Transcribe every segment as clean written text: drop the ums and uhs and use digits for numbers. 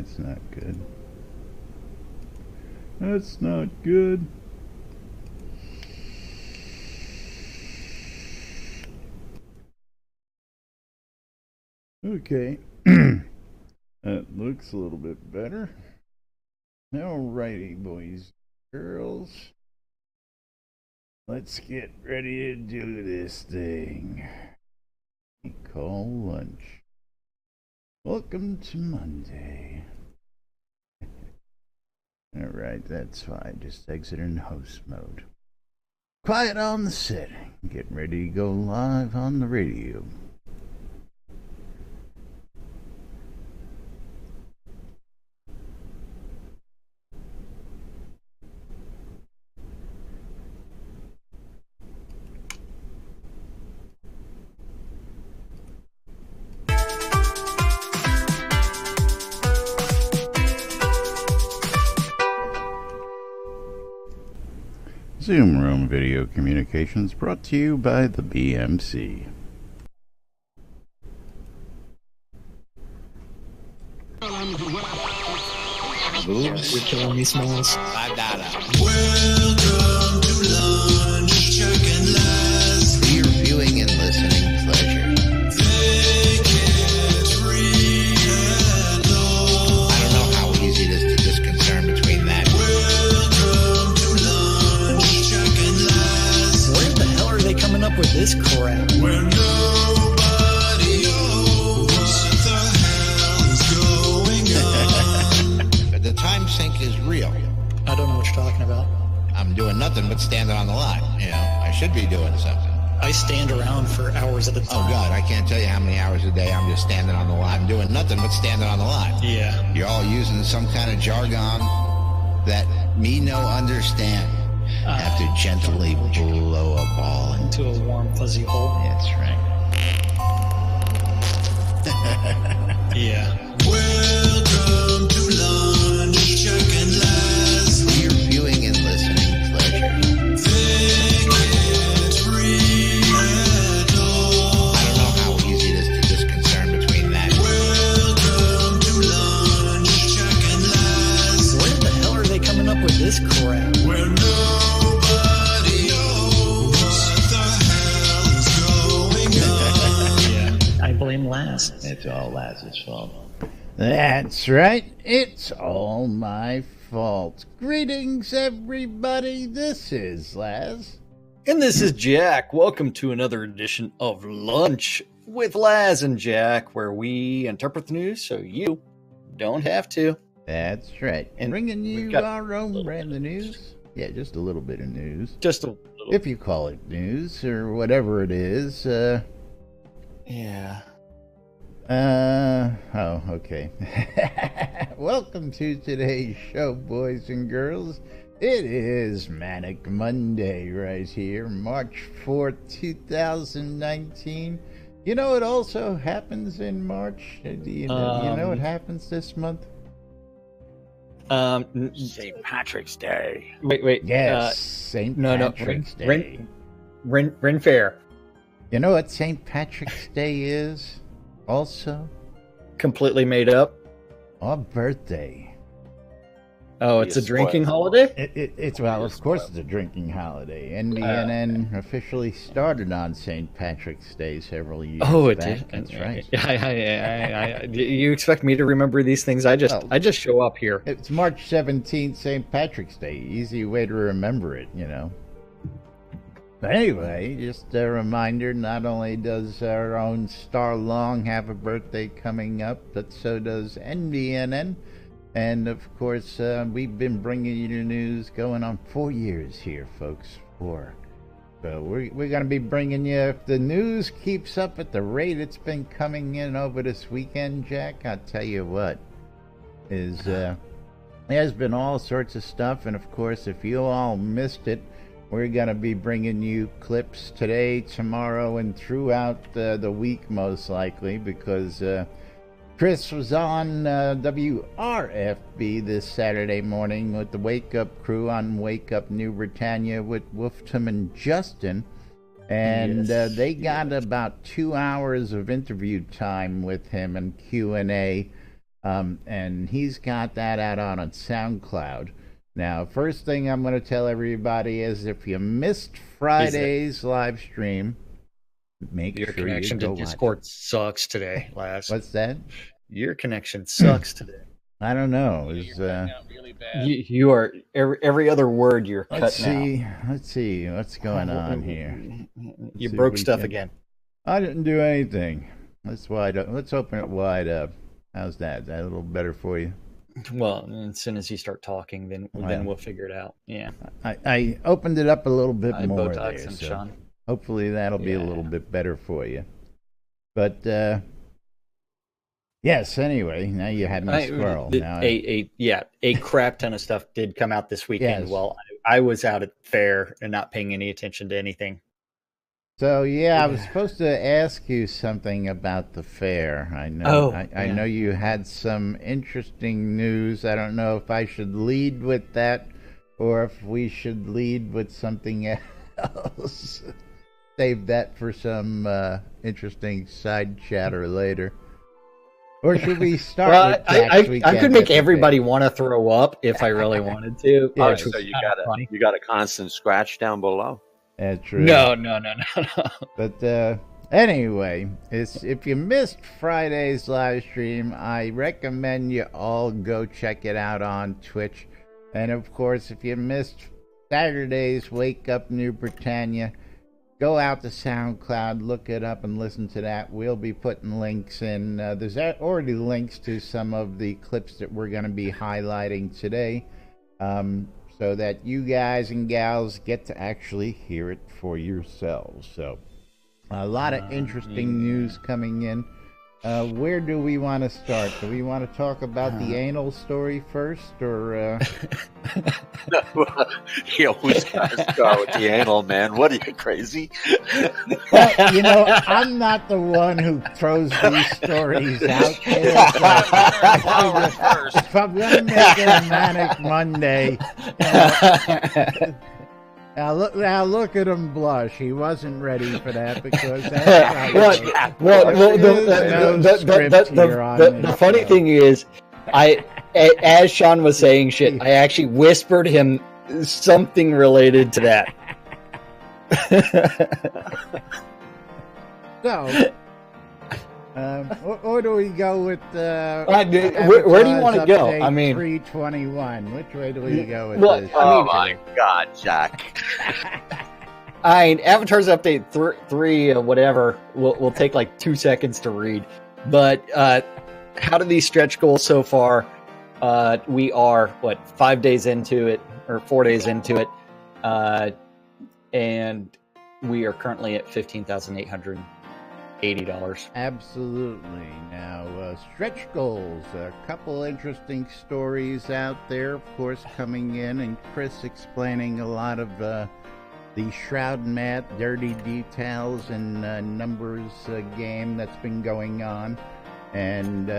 That's not good. That's not good. Okay. That looks a little bit better. Alrighty, boys, girls. Let's get ready to do this thing. We call lunch. Welcome to Monday. Alright, that's fine. Just exit in host mode. Quiet on the set. Getting ready to go live on the radio. Zoom Room Video Communications brought to you by the BMC. You're killing me, Smalls. Welcome to lunch, Chuck and Les. For your viewing and listening pleasure. Vacant, free, and low. I don't know how easy it is to discern between that. Welcome to lunch, Chuck and Les. Where the hell are they coming up with this crap? Where nobody knows what the hell is going on. But the time sink is real. I don't know what you're talking about. I'm doing nothing but standing on the line. You know, I should be doing something. I stand around for hours at a time. Oh, God, I can't tell you how many hours a day I'm just standing on the line. I'm doing nothing but standing on the line. Yeah. You're all using some kind of jargon that me no understand. Have to gently blow a ball into. Into a warm, fuzzy hole. That's right. Yeah. Welcome to lunch, Chuck and Les. For your viewing and listening pleasure. Vacant, free, and low. I don't know how easy it is to discern between that. Welcome to lunch, Chuck and Les. Where the hell are they coming up with this crap? Where nobody knows what the hell is going on. Yeah. I blame Last. It's all Laz's fault. That's right. It's all my fault. Greetings, everybody. This is Laz. And this is Jack. Welcome to another edition of Lunch with Laz and Jack, where we interpret the news so you don't have to. That's right. And bringing you we've got our a own little brand bit of of news. Yeah, just a little bit of news. Just a little. If you call it news or whatever it is. Yeah. Oh, okay. Welcome to today's show, boys and girls. It is Manic Monday right here, March 4th, 2019. You know, it also happens in March. Do you know what happens this month? St. Patrick's Day. Wait. Yes, St. No, Patrick's Day. Ren Fair. You know what St. Patrick's Day is? Also, Completely made up. our birthday. Oh, it's a drinking holiday? It's well, of course, it's a drinking holiday. NBNN officially started on St. Patrick's Day several years Oh, it back. did. That's right. You expect me to remember these things? I just show up here. It's March 17th, St. Patrick's Day. Easy way to remember it, you know. But anyway, just a reminder, not only does our own Star Long have a birthday coming up, but so does NBNN. And of course, we've been bringing you the news going on 4 years here, folks. 4. So we're going to be bringing you, if the news keeps up at the rate it's been coming in over this weekend, Jack, I'll tell you what, there's been all sorts of stuff. And of course, if you all missed it, we're going to be bringing you clips today, tomorrow, and throughout the week, most likely, because Chris was on WRFB this Saturday morning with the Wake Up crew on Wake Up New Britannia with Wolftam and Justin. And they got about 2 hours of interview time with him and Q&A. And he's got that out on SoundCloud. Now, first thing I'm going to tell everybody is if you missed Friday's live stream, make Your sure connection you go to Discord sucks today, Laz. What's that? Your connection sucks today. I don't know. You are every other word you're Let's cutting out. Let's see what's going on here. You see broke if we stuff can- again. I didn't do anything. Let's open it wide up. How's that? Is that a little better for you? Well, as soon as you start talking, then Well. we'll figure it out. Yeah. I opened it up a little bit Hi, more Botox there, and so Sean. hopefully that'll be a Yeah. little bit better for you. But yes. Anyway, now you had me squirrel. Now A crap ton of stuff did come out this weekend. Yes. While I was out at the fair and not paying any attention to anything. So yeah, I was supposed to ask you something about the fair. I know. Oh, I yeah. know you had some interesting news. I don't know if I should lead with that, or if we should lead with something else. Save that for some interesting side chatter later. Or should we start Well, with I Jack's weekend could at make the everybody want to throw up if I really wanted to. Yeah, which was so you kinda funny. got a constant scratch down below. fair? True. No. But anyway, if you missed Friday's live stream, I recommend you all go check it out on Twitch. And of course, if you missed Saturday's Wake Up New Britannia, go out to SoundCloud, look it up, and listen to that. We'll be putting links in. There's already links to some of the clips that we're going to be highlighting today, so that you guys and gals get to actually hear it for yourselves. So, a lot of interesting news coming in. Where do we want to start? Do we want to talk about the anal story first, or? You who's gonna start with the anal, man? What are you, crazy? Well, you know, I'm not the one who throws these stories out there. So if I'm going to make it a Manic Monday, now look at him blush. He wasn't ready for that because that's The funny thing is, as Sean was saying shit, I actually whispered him something related to that. So, or do we go with where do you want to go? I mean, 321. Which way do we go with well, this? Oh my God, Jack! I mean, Avatar's update 3 or whatever will take like 2 seconds to read. But how do these stretch goals so far? We are 5 days into it, or 4 days into it, and we are currently at $15,880. Absolutely. Now, stretch goals. A couple interesting stories out there, of course, coming in, and Chris explaining a lot of the Shroud mat, dirty details, and numbers game that's been going on, and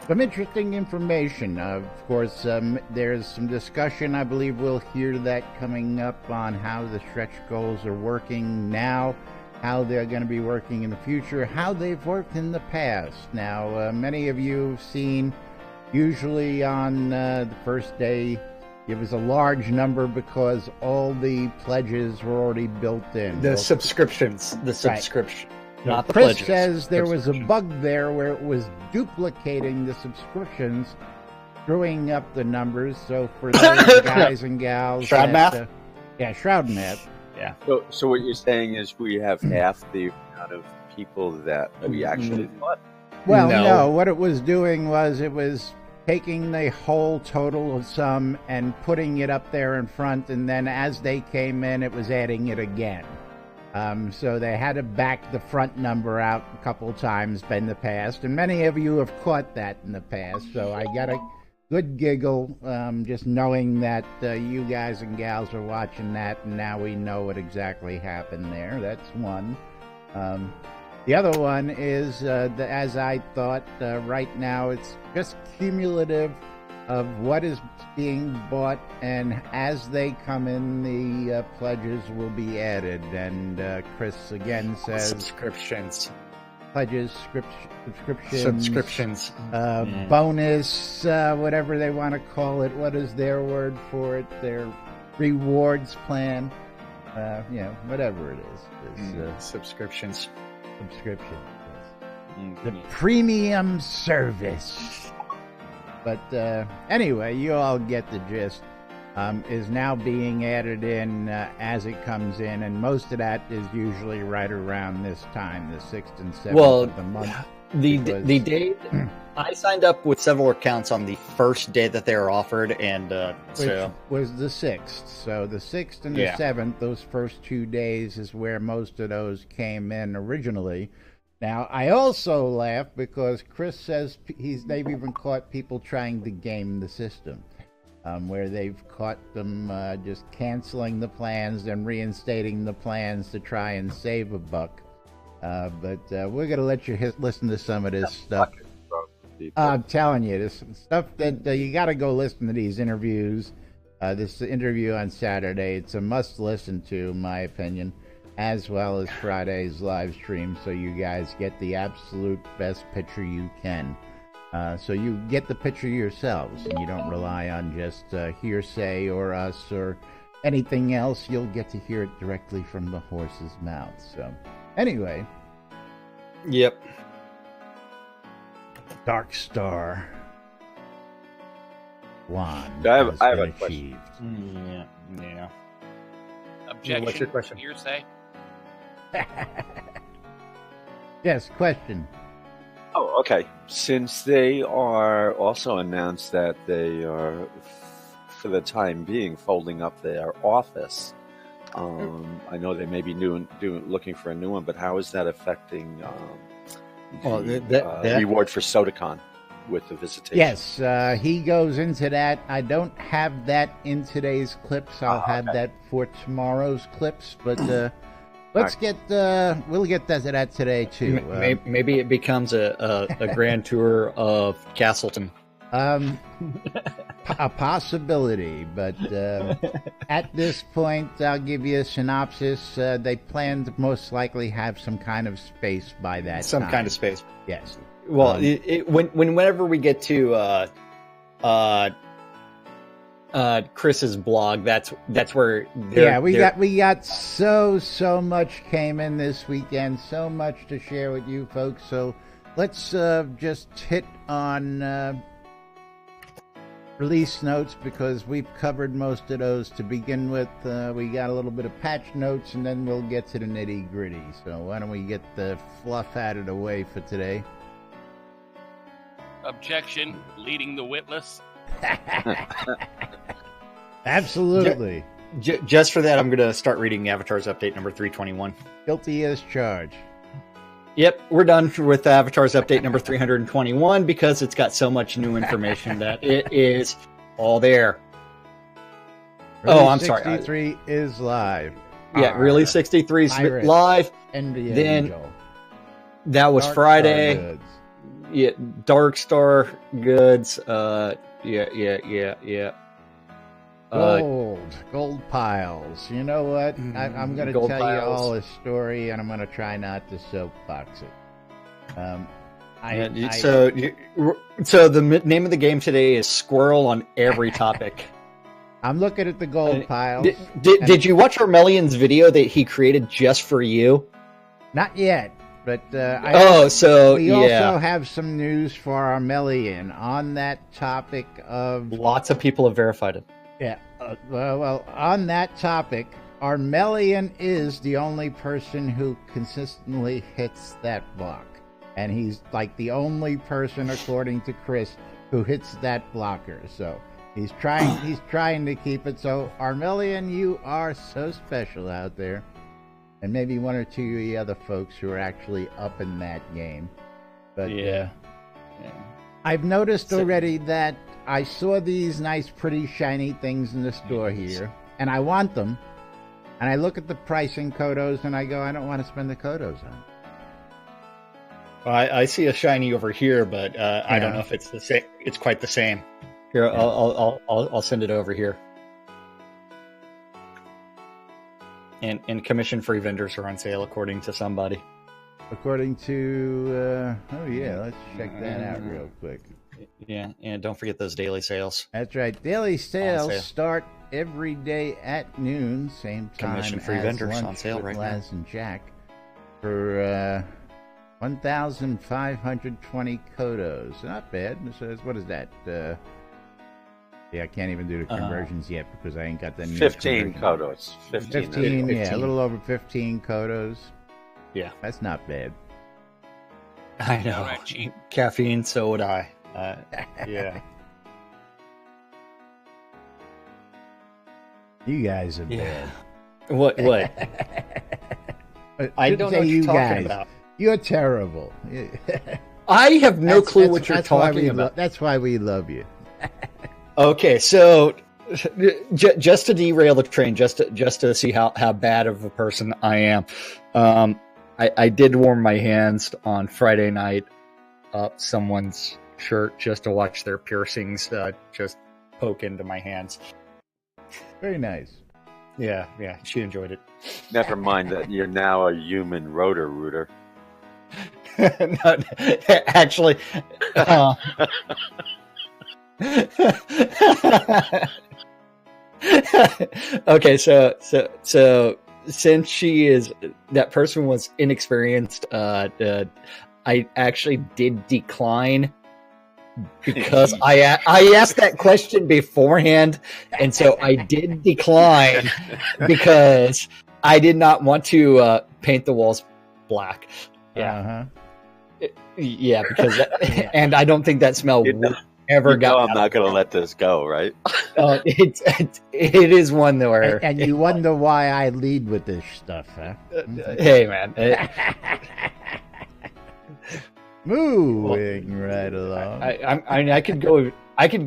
some interesting information. Of course, there's some discussion. I believe we'll hear that coming up on how the stretch goals are working now, how they're going to be working in the future, how they've worked in the past. Now, many of you have seen, usually on the first day, it was a large number because all the pledges were already built in. The subscriptions, not the Chris pledges. says there was a bug there where it was duplicating the subscriptions, screwing up the numbers. So for those guys and gals, Shroud math? Yeah, Shroud math. Yeah. So what you're saying is we have half the amount of people that we actually bought. Well, No. no, what it was doing was it was taking the whole total sum and putting it up there in front, and then as they came in, it was adding it again. So they had to back the front number out a couple times in the past, and many of you have caught that in the past, so I got a good giggle just knowing that you guys and gals are watching that, and now we know what exactly happened there. That's one. The other one is, as I thought, right now it's just cumulative of what is being bought, and as they come in, the pledges will be added. And Chris again says Subscriptions. pledges, subscriptions, bonus, whatever they want to call it. What is their word for it? Their rewards plan. Whatever it is. Subscriptions. Subscription. Yes. The Mhm. premium service. But anyway, you all get the gist. Is now being added in as it comes in, and most of that is usually right around this time, the 6th and 7th of the month. The day I signed up with several accounts on the first day that they were offered, and Which was the 6th. So the 6th and the 7th, those first 2 days is where most of those came in originally. Now, I also laugh because Chris says they've even caught people trying to game the system, where they've caught them just canceling the plans and reinstating the plans to try and save a buck. But we're going to let you listen to some of this stuff. I'm telling you, this stuff that you got to go listen to these interviews. This interview on Saturday, it's a must listen to, in my opinion, as well as Friday's live stream, so you guys get the absolute best picture you can. So you get the picture yourselves, and you don't rely on just hearsay or us or anything else. You'll get to hear it directly from the horse's mouth. So, anyway. Yep. Dark Star. Wand I have has a been question. achieved. Yeah. Objection. What's your question? Hearsay. Yes, question. Oh, okay. Since they are also announced that they are, for the time being, folding up their office. I know they may be looking for a new one, but how is that affecting the reward for SodaCon with the visitation? Yes, he goes into that. I don't have that in today's clips. I'll have that for tomorrow's clips, but we'll get to that today too. Maybe it becomes a grand tour of Castleton. A possibility, but at this point, I'll give you a synopsis. They plan to most likely have some kind of space by that Some time. kind of space. Yes. Well, whenever we get to Chris's blog, that's where we got so much came in this weekend, so much to share with you folks. So let's just hit on release notes, because we've covered most of those to begin with. We got a little bit of patch notes, and then we'll get to the nitty gritty. So why don't we get the fluff out of the way for today? Objection. Leading the witless. Absolutely. Just for that, I'm going to start reading Avatar's update number 321. Guilty as charged. Yep, we're done with Avatar's update number 321 because it's got so much new information that it is all there. Release 63 is live. Yeah, Release 63 is live. NBNN then Angel. That was Dark Friday. Star Goods. Yeah, Dark Star Goods. Yeah. Gold piles. You know what? I'm going to tell you all a story, and I'm going to try not to soapbox it. So the name of the game today is Squirrel on every topic. I'm looking at the gold piles. Did you watch Armelian's video that he created just for you? Not yet, but we also have some news for Armelian on that topic of... Lots of people have verified it. Yeah, well, on that topic, Armelian is the only person who consistently hits that block. And he's like the only person, according to Chris, who hits that blocker. So he's trying to keep it. So Armelian, you are so special out there. And maybe one or two of the other folks who are actually up in that game. But yeah. I've noticed already that I saw these nice, pretty, shiny things in the store here, and I want them. And I look at the pricing Kodos, and I go, I don't want to spend the Kodos on. I see a shiny over here, but I don't know if it's the same. It's quite the same. Here, yeah. I'll send it over here. And commission-free vendors are on sale, according to somebody. according to, let's check that out real quick. Yeah, and don't forget those daily sales. That's right. Daily sales sale. start every day at noon, same time Commission-free as vendors lunch on sale with right now. Laz and Jack for 1,520 kodos. Not bad. So what is that? I can't even do the conversions yet because I ain't got the new 15 conversion. kodos. 15, yeah, a little over 15 kodos. Yeah. That's not bad. I know. Alright, cheap. Caffeine, so would I. Yeah. You guys are Yeah. bad. What? I Shouldn't don't say know what you you're talking guys. about. You're terrible. I have no clue what you're that's why talking about. That's why we love you. Okay, so just to derail the train, just to see how bad of a person I am, I did warm my hands on Friday night up someone's shirt just to watch their piercings just poke into my hands. Very nice. Yeah, she enjoyed it. Never mind that you're now a human rotor-rooter. No, actually, okay, so since that person was inexperienced, I actually did decline because I asked that question beforehand, and so I did decline because I did not want to paint the walls black. Yeah, yeah, because and I don't think that smell would ever got. I'm not going to let this go, right? It is one where And you wonder why I lead with this stuff, huh? Hey, man. Moving right along. I could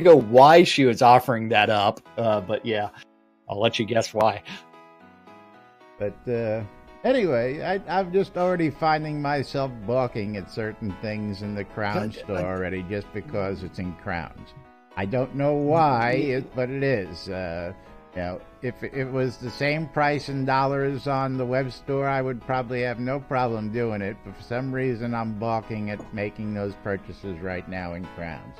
go why she was offering that up, but yeah, I'll let you guess why. But anyway, I'm just already finding myself balking at certain things in the Crown store already just because it's in Crowns. I don't know why, but it is. If it was the same price in dollars on the web store, I would probably have no problem doing it. But for some reason, I'm balking at making those purchases right now in Crowns.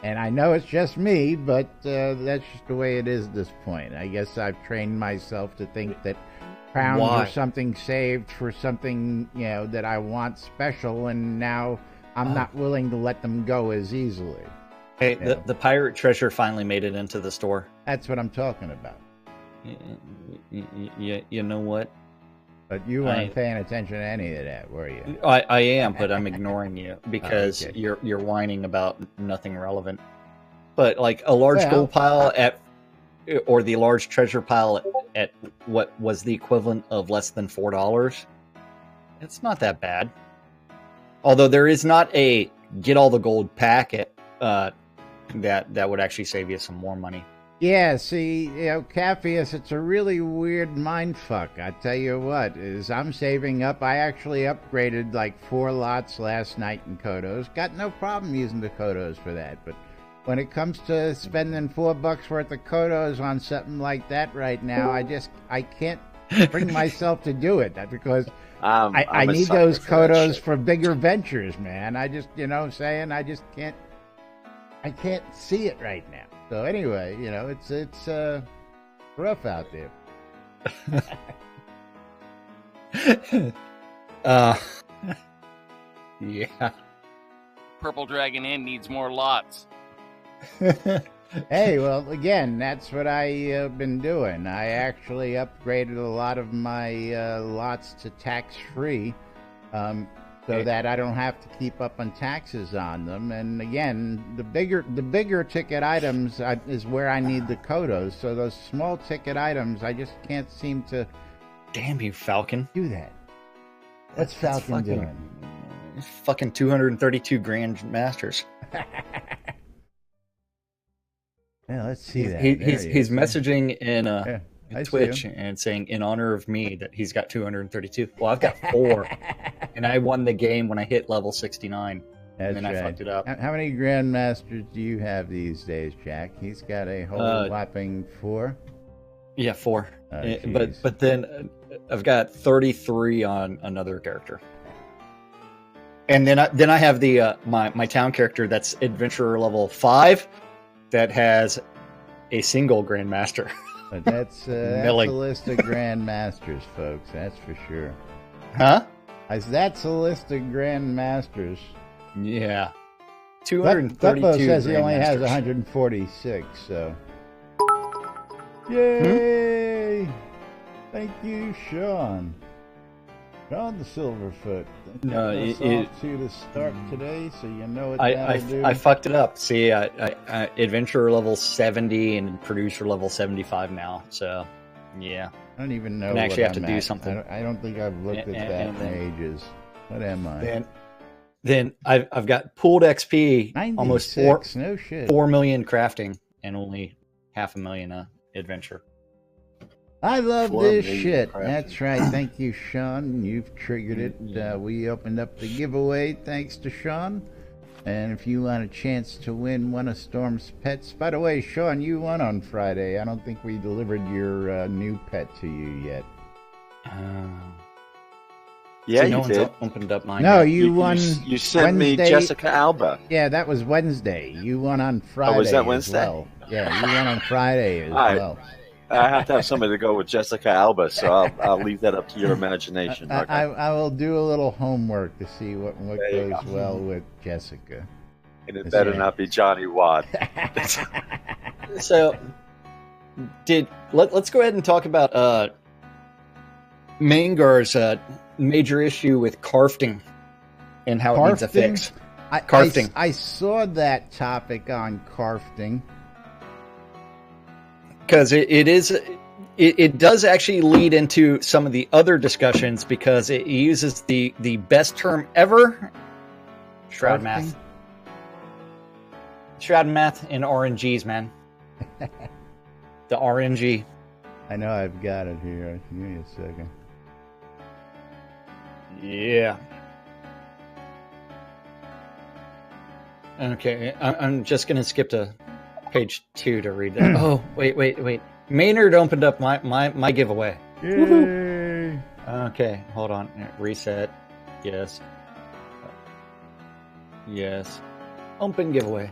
And I know it's just me, but that's just the way it is at this point. I guess I've trained myself to think that Crowns are something saved for something, that I want special, and now I'm not willing to let them go as easily. Hey, the pirate treasure finally made it into the store. That's what I'm talking about. You know what? But you weren't paying attention to any of that, were you? I am, but I'm ignoring you because Okay. you're whining about nothing relevant. But like a large gold pile or the large treasure pile at what was the equivalent of less than $4, it's not that bad. Although there is not a get all the gold packet that would actually save you some more money. Yeah, see, Capheus, it's a really weird mindfuck. I tell you what, I'm saving up. I actually upgraded like 4 lots last night in Kodos. Got no problem using the Kodos for that, but when it comes to spending $4 worth of Kodos on something like that right now, I can't bring myself to do it because I need those Kodos for bigger ventures, man. I just, I just can't. I can't see it right now. So anyway, it's rough out there. Yeah. Purple Dragon Inn needs more lots. Hey, well, again, that's what I've been doing. I actually upgraded a lot of my lots to tax-free, so that I don't have to keep up on taxes on them. And again, the bigger ticket items is where I need the Kodos. So those small ticket items, I just can't seem to. Damn you, Falcon! Do that. What's Falcon doing? Fucking 232 Grand Masters. Yeah, let's see that. He's messaging in I Twitch and saying in honor of me that he's got 232. Well, I've got 4, and I won the game when I hit level 69. That's and then I fucked it up. How many Grandmasters do you have these days, Jack? He's got a whole whopping 4. Yeah, 4. Oh, but then I've got 33 on another character. And then I have the my town character that's adventurer level 5 that has a single grandmaster. But that's a list of grandmasters, folks. That's for sure. Huh? That's a list of grandmasters. Yeah. 232 Butbo says he only has grandmasters. 146, so. Yay! Thank you, Sean. Sean the Silverfoot. No, Off to the start today, so you know what that'll do. I fucked it up. See, I adventurer level 70 and producer level 75 now. So, yeah. I don't even know. I actually have to I'm do at. something. I don't think I've looked at that in ages. What am I? Then I've got pooled XP, 96. almost No shit. 4 million crafting, and only 500,000 adventure. I love 4 this million shit. crafting. That's right. Thank you, Sean. You've triggered it. We opened up the giveaway thanks to Sean. And if you want a chance to win one of Storm's pets, by the way, Sean, you won on Friday. I don't think we delivered your new pet to you yet. Yeah, So you no one's did. opened up mine. No, yet. you won. You sent me Wednesday. Jessica Alba. Yeah, that was Wednesday. You won on Friday. was that as Wednesday? well. Yeah, you won on Friday as All right. well. I have to have somebody to go with Jessica Alba, so I'll leave that up to your imagination. Okay. I will do a little homework to see what There you goes go. well with Jessica. And it better not be Johnny Watt. So, let's go ahead and talk about Mangar's major issue with carfting and how it needs a Carfting? fix. I Carfting. I saw that topic on carfting. Because it does actually lead into some of the other discussions because it uses the best term ever, Shroud math. Shroud math and RNGs, man. The RNG. I know I've got it here. Give me a second. Yeah. Okay, I'm just going to skip to page 2 to read that. Oh, wait. Maynard opened up my giveaway. Yay! Okay, hold on. Reset. Yes. Yes. Open giveaway.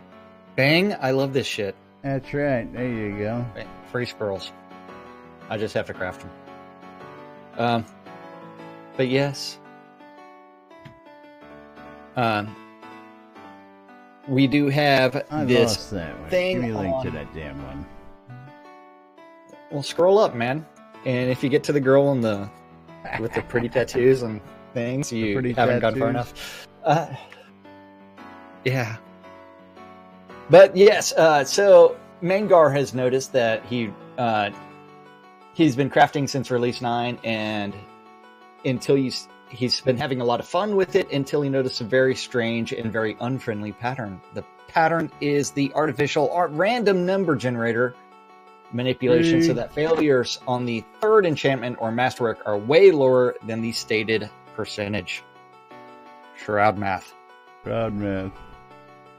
Bang, I love this shit. That's right. There you go. Bang. Free squirrels. I just have to craft them. But yes. We do have I this lost that one. thing Give me a link to on- that damn one. Well, scroll up, man. And if you get to the girl with the pretty tattoos and things, you pretty haven't gone far tattoos. enough. Yeah. But yes, so Mangar has noticed that he's been crafting since release 9, and until he's been having a lot of fun with it until he noticed a very strange and very unfriendly pattern. The pattern is the artificial random number generator manipulation, so that failures on the 3rd enchantment or masterwork are way lower than the stated percentage. Shroud math. Proud man.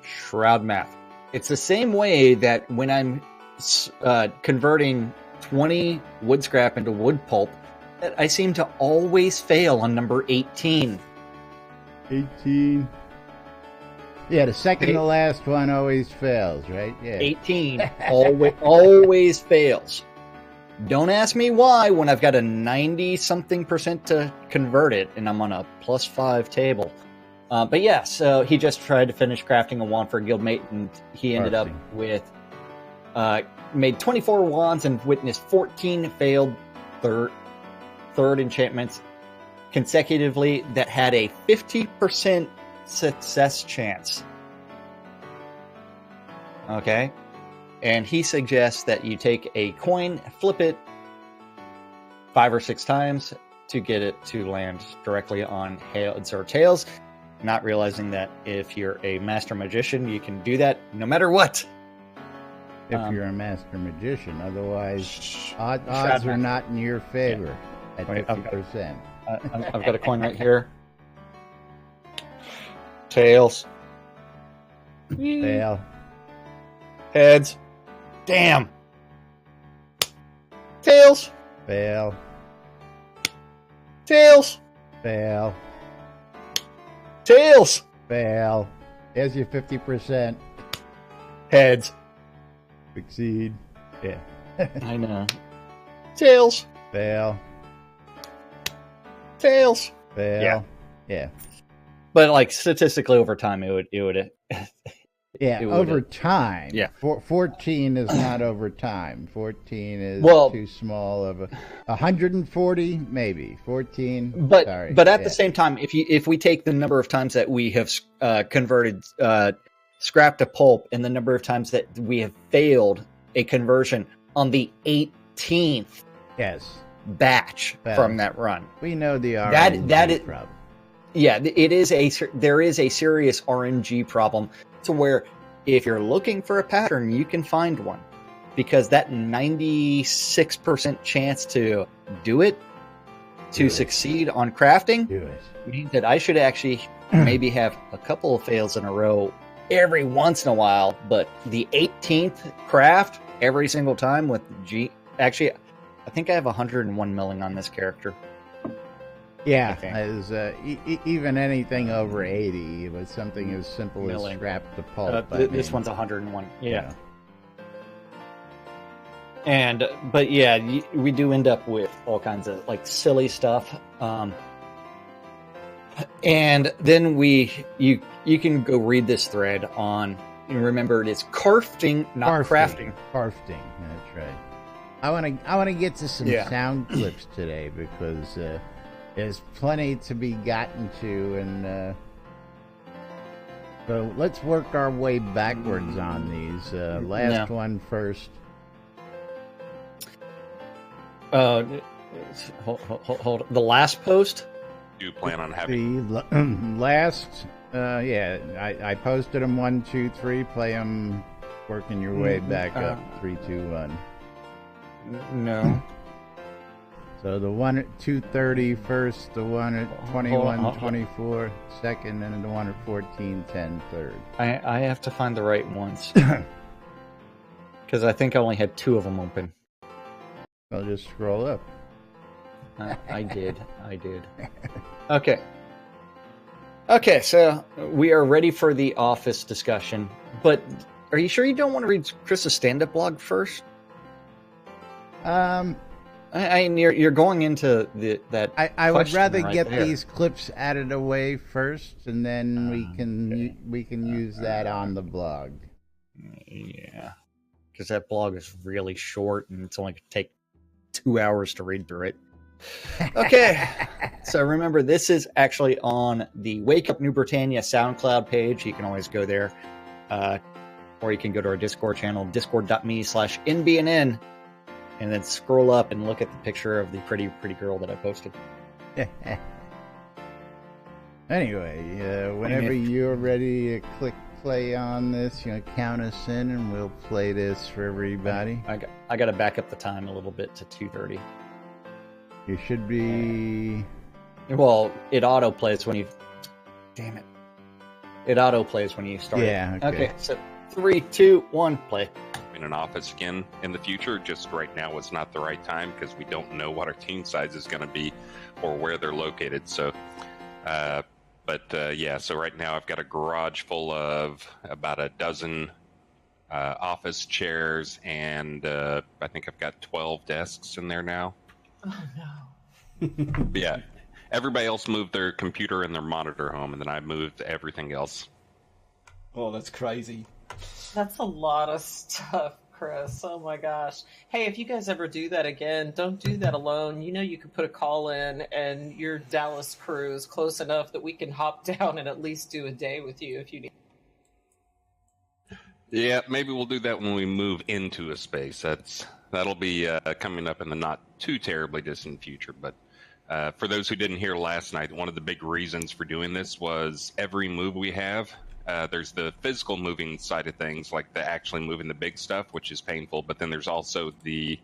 Shroud math. It's the same way that when I'm converting 20 wood scrap into wood pulp, that I seem to always fail on number 18. 18. Yeah, the second to last one always fails, right? Yeah. 18 always fails. Don't ask me why when I've got a 90-something% to convert it and I'm on a +5 table. But yeah, so he just tried to finish crafting a wand for a guildmate, and he ended up with made 24 wands and witnessed 14 failed third enchantments consecutively that had a 50% success chance. Okay? And he suggests that you take a coin, flip it 5 or 6 times to get it to land directly on heads or tails, not realizing that if you're a master magician, you can do that no matter what. If you're a master magician, otherwise odds are not in your favor at Wait, 50%. I've got a coin right here. Tails. Fail. Heads. Damn. Tails. Fail. Tails. Fail. Tails. Fail. Here's your 50%. Heads. Succeed. Yeah. I know. Tails. Fail. Tails. Fail. Yeah. But like statistically over time, it would Yeah, it would- over time. yeah. 14 is not over time. 14 is Well- too small of a 140 maybe. 14. But sorry. but at yeah. the same time, if we take the number of times that we have converted scrap to pulp and the number of times that we have failed a conversion on the 18th Yes. batch Well, from that run, We know the That RNG is- problem. yeah, there is a serious RNG problem to where if you're looking for a pattern, you can find one, because that 96% chance to do it, to Do it. succeed on crafting, Do it. means that I should actually maybe have a couple of fails in a row every once in a while, but the 18th craft every single time with G. Actually, I think I have 101 milling on this character. Yeah, I think. as even anything over 80 with something as simple Milling. as scrap to pulp. I This mean, one's 101. Yeah. you know. But yeah, we do end up with all kinds of like silly stuff. And then you can go read this thread on. Remember, it is crafting, not crafting. Crafting, that's right. I want to get to some Yeah. sound clips today because there's plenty to be gotten to, and so let's work our way backwards on these. Last Yeah. one first. Hold. The last post. Do you plan on having? The last, I posted them 1, 2, 3. Play them, working your way back up. 3, 2, 1. No. So the one at 2:30 first, the one at 21:24 second, and the one at 14:10 third. I have to find the right ones because I think I only had 2 of them open. I'll just scroll up. I did. Okay. So we are ready for the office discussion. But are you sure you don't want to read Chris's stand-up blog first? I mean, you're going into that. I would question rather right get there. these clips added away first, and then we can use that on the blog. Yeah, because that blog is really short, and it's only going to take 2 hours to read through it. Okay, so remember, this is actually on the Wake Up New Britannia SoundCloud page. You can always go there, or you can go to our Discord channel, discord.me/NBNN, and then scroll up and look at the picture of the pretty girl that I posted. Anyway, whenever you're ready to click play on this, count us in, and we'll play this for everybody. I got to back up the time a little bit to 2:30. You should be. Well, it auto plays when you. Damn it! It auto plays when you start. Yeah. Okay. So 3, 2, 1, play. In an office again in the future. Just right now is not the right time because we don't know what our team size is going to be or where they're located. So, so right now I've got a garage full of about a dozen office chairs, and I think I've got 12 desks in there now. Oh no. Yeah, everybody else moved their computer and their monitor home, and then I moved everything else. Oh, that's crazy. That's a lot of stuff, Chris. Oh my gosh. Hey, if you guys ever do that again, don't do that alone. You can put a call in, and your Dallas crew is close enough that we can hop down and at least do a day with you if you need. Yeah, maybe we'll do that when we move into a space. That'll be coming up in the not too terribly distant future. But for those who didn't hear last night, one of the big reasons for doing this was every move we have. There's the physical moving side of things, like the actually moving the big stuff, which is painful. But then there's also the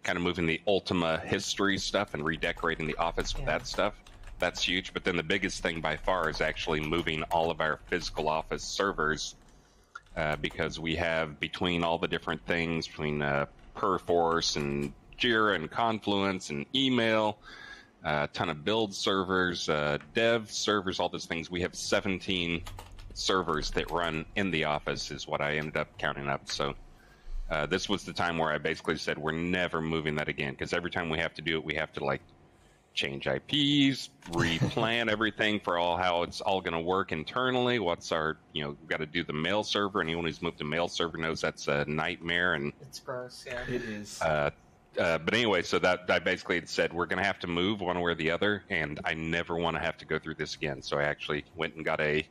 kind of moving the Ultima history stuff and redecorating the office with that stuff. That's huge. But then the biggest thing by far is actually moving all of our physical office servers, because we have, between all the different things, between Perforce and Jira and Confluence and email, a ton of build servers, dev servers, all those things. We have 17 servers that run in the office is what I ended up counting up. So this was the time where I basically said we're never moving that again, because every time we have to do it, we have to like change IPs, replan everything for how it's all going to work internally. What's our, we've got to do the mail server. Anyone who's moved to mail server knows that's a nightmare. And It's gross, yeah. It is. but anyway, so that I basically had said we're going to have to move one way or the other, and I never want to have to go through this again. So I actually went and got a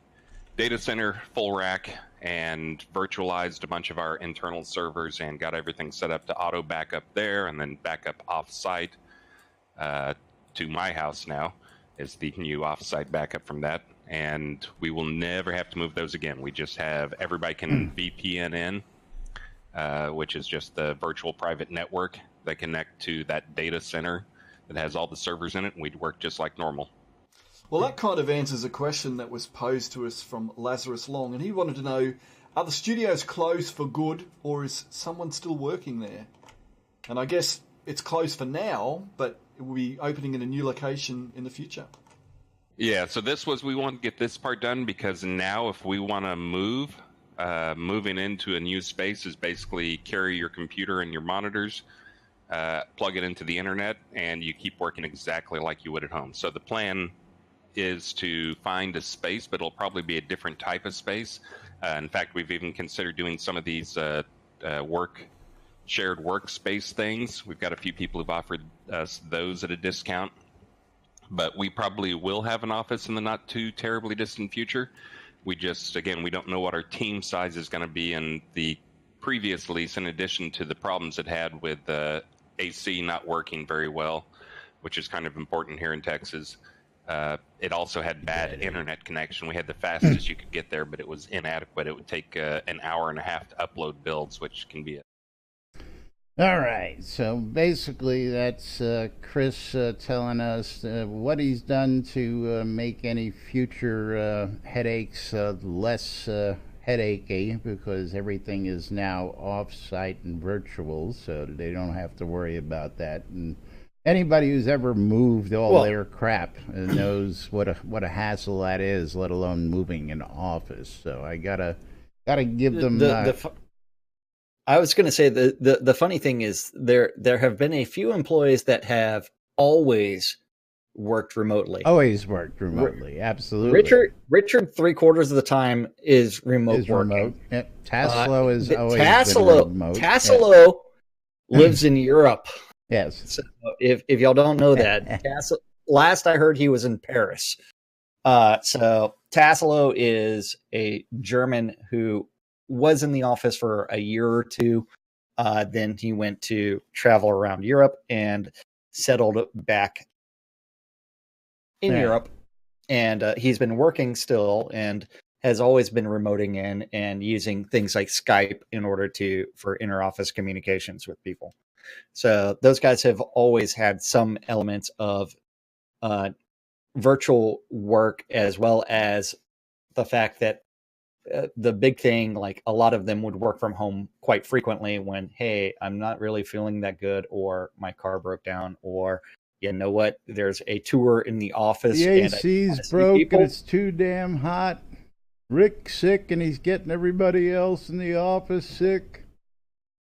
data center full rack and virtualized a bunch of our internal servers and got everything set up to auto backup there, and then backup off-site to my house now is the new off-site backup from that. And we will never have to move those again. We just have everybody can VPN in, which is just the virtual private network that connect to that data center that has all the servers in it, and we'd work just like normal. Well, that kind of answers a question that was posed to us from Lazarus Long, and he wanted to know, are the studios closed for good, or is someone still working there? And I guess it's closed for now, but it will be opening in a new location in the future. Yeah, so we want to get this part done, because now if we want to move, moving into a new space is basically carry your computer and your monitors, plug it into the internet, and you keep working exactly like you would at home. So the plan is to find a space, but it'll probably be a different type of space. In fact, we've even considered doing some of these shared workspace things. We've got a few people who've offered us those at a discount, but we probably will have an office in the not too terribly distant future. We just, again, we don't know what our team size is going to be in the previous lease, in addition to the problems it had with AC not working very well, which is kind of important here in Texas. It also had bad internet connection. We had the fastest you could get there, but it was inadequate. It would take an hour and a half to upload builds, which can be All right, so basically that's Chris telling us what he's done to make any future headaches less headachy, because everything is now off-site and virtual, so they don't have to worry about that. And anybody who's ever moved all their crap knows what a hassle that is, let alone moving an office. So I gotta give them. I was going to say the funny thing is there have been a few employees that have always worked remotely. Always worked remotely, absolutely. Richard 3/4 of the time is remote working. Remote. Yep. Tassilo is always Tassilo, been remote. Tassilo lives in Europe. Yes. So if y'all don't know that, last I heard he was in Paris. So Tassilo is a German who was in the office for a year or two. Then he went to travel around Europe and settled back in Europe. And he's been working still and has always been remoting in and using things like Skype in order for inter-office communications with people. So those guys have always had some elements of virtual work, as well as the fact that the big thing, like a lot of them would work from home quite frequently when, hey, I'm not really feeling that good, or my car broke down, or you know what, there's a tour in the office. The AC's broke and it's too damn hot. Rick's sick and he's getting everybody else in the office sick.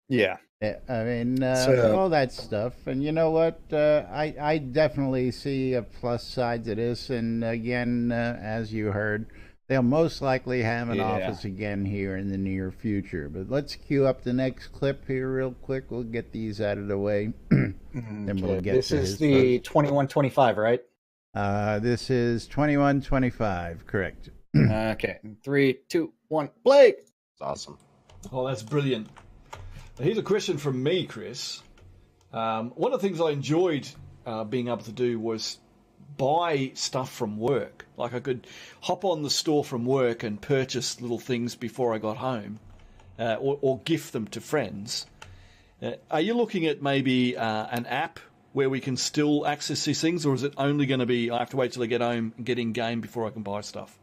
Yeah. I mean, all that stuff. And you know what? I definitely see a plus side to this. And again, as you heard, they'll most likely have an office again here in the near future. But let's cue up the next clip here real quick. We'll get these out of the way. Then we'll get this to is the 2125, right? This is 2125, correct. Okay. 3, 2, 1, play. It's awesome. Oh, that's brilliant. Here's a question from me, Chris. One of the things I enjoyed being able to do was buy stuff from work. Like I could hop on the store from work and purchase little things before I got home, or gift them to friends. Are you looking at maybe an app where we can still access these things, or is it only going to be I have to wait till I get home and get in game before I can buy stuff?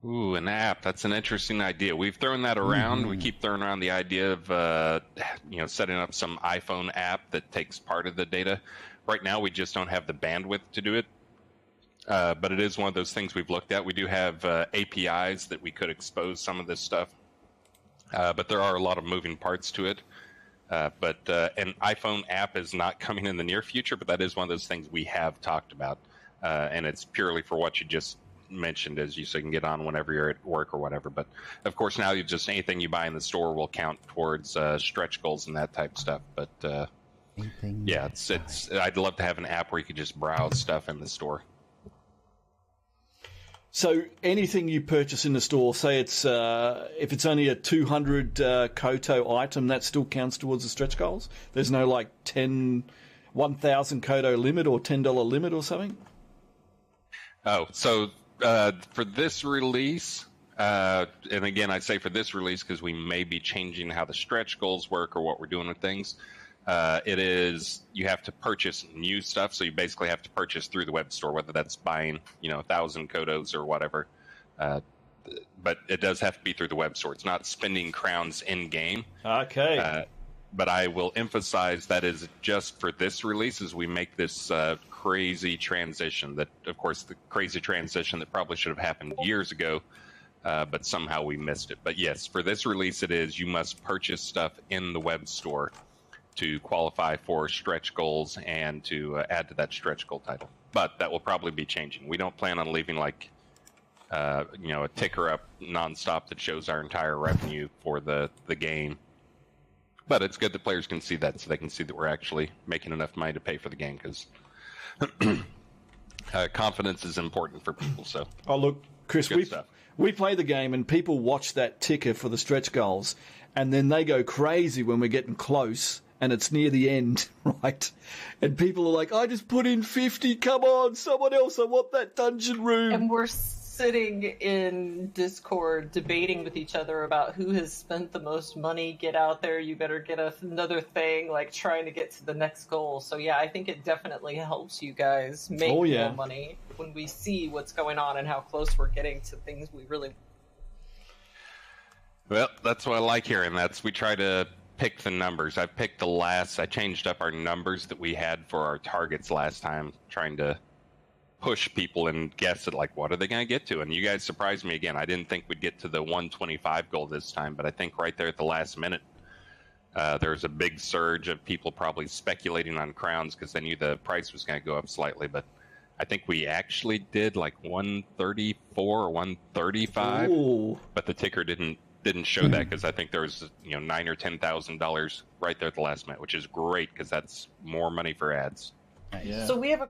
Ooh, an app. That's an interesting idea. We've thrown that around. Mm-hmm. We keep throwing around the idea of, setting up some iPhone app that takes part of the data. Right now, we just don't have the bandwidth to do it. But it is one of those things we've looked at. We do have APIs that we could expose some of this stuff, but there are a lot of moving parts to it. But an iPhone app is not coming in the near future, but that is one of those things we have talked about. And it's purely for what you just mentioned, as you so you can get on whenever you're at work or whatever. But of course, now you just anything you buy in the store will count towards stretch goals and that type of stuff. But yeah, it's. I'd love to have an app where you could just browse stuff in the store. So anything you purchase in the store, say it's if it's only a 200 Koto item, that still counts towards the stretch goals? There's no like 1,000 Koto limit or $10 limit or something? Oh, so for this release, and again, I say for this release because we may be changing how the stretch goals work or what we're doing with things. It is you have to purchase new stuff, so you basically have to purchase through the web store, whether that's buying 1,000 Kodos or whatever. But it does have to be through the web store. It's not spending crowns in game. Okay. But I will emphasize that is just for this release as we make this crazy transition. That, of course, the crazy transition that probably should have happened years ago, but somehow we missed it. But yes, for this release, it is you must purchase stuff in the web store to qualify for stretch goals and to add to that stretch goal title. But that will probably be changing. We don't plan on leaving like a ticker up nonstop that shows our entire revenue for the game. But it's good that players can see that, so they can see that we're actually making enough money to pay for the game, because confidence is important for people. So, oh look, Chris, we play the game and people watch that ticker for the stretch goals, and then they go crazy when we're getting close and it's near the end, right? And people are like, I just put in 50, come on, someone else, I want that dungeon room. And we're sitting in Discord debating with each other about who has spent the most money. Get out there, you better get another thing, like trying to get to the next goal. So yeah, I think it definitely helps you guys make more money when we see what's going on and how close we're getting to things we really... Well, that's what I like hearing. We try to pick the numbers. I changed up our numbers that we had for our targets last time, trying to push people and guess at like what are they going to get to. And you guys surprised me again. I didn't think we'd get to the 125 goal this time, but I think right there at the last minute, there's a big surge of people probably speculating on crowns because they knew the price was going to go up slightly. But I think we actually did like 134 or 135. Ooh. But the ticker didn't show that, because I think there was $9,000 or $10,000 right there at the last minute, which is great because that's more money for ads. Yeah. So we have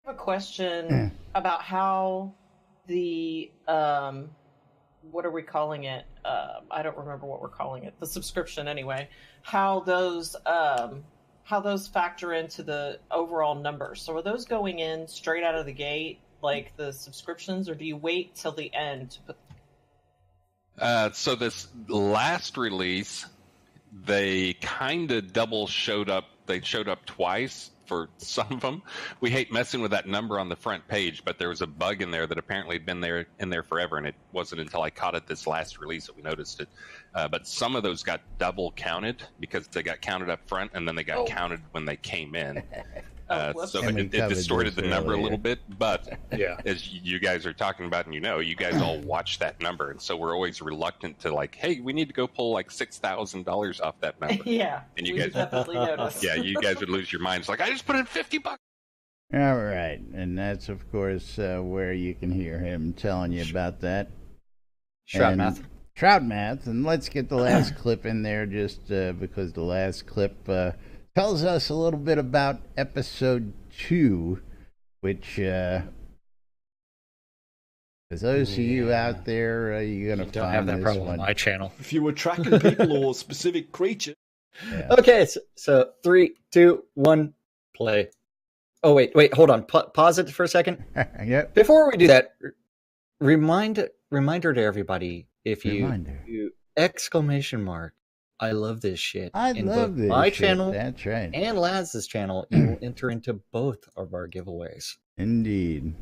a question about how the what are we calling it? I don't remember what we're calling it. The subscription, anyway. How those factor into the overall numbers. So are those going in straight out of the gate, like the subscriptions, or do you wait till the end to put? So this last release, they kind of showed up. They showed up twice for some of them. We hate messing with that number on the front page, but there was a bug in there that apparently had been in there forever, and it wasn't until I caught it this last release that we noticed it. But some of those got double counted because they got counted up front, and then they got counted when they came in. So it distorted the number a little bit, but as you guys are talking about, and you guys all watch that number, and so we're always reluctant to like, hey, we need to go pull like $6,000 off that number. And you guys definitely notice. Yeah, you guys would lose your minds. Like, I just put in $50. All right, and that's of course where you can hear him telling you about that. Shroud math. Shroud math, and let's get the last clip in there, just because the last clip tells us a little bit about episode 2, which, for those of you out there, you're going to don't have that problem on my channel. If you were tracking people or specific creatures. Yeah. Okay, so 3, 2, 1, play. Oh, wait, hold on. Pause it for a second. Yep. Before we do that, reminder to everybody, if you exclamation mark, I love this shit. I love this my shit. channel That's right. and Laz's channel, you will enter into both of our giveaways. Indeed.